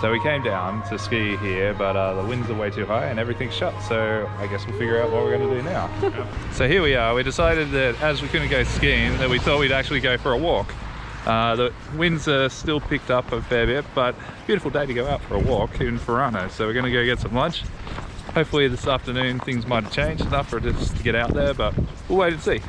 So we came down to ski here, but the winds are way too high and everything's shut, so I guess we'll figure out what we're going to do now. So here we are. We decided that as we couldn't go skiing, that we thought we'd actually go for a walk. The winds are still picked up a fair bit, but beautiful day to go out for a walk in Furano. So we're going to go get some lunch. Hopefully this afternoon things might have changed enough for us to get out there, but we'll wait and see.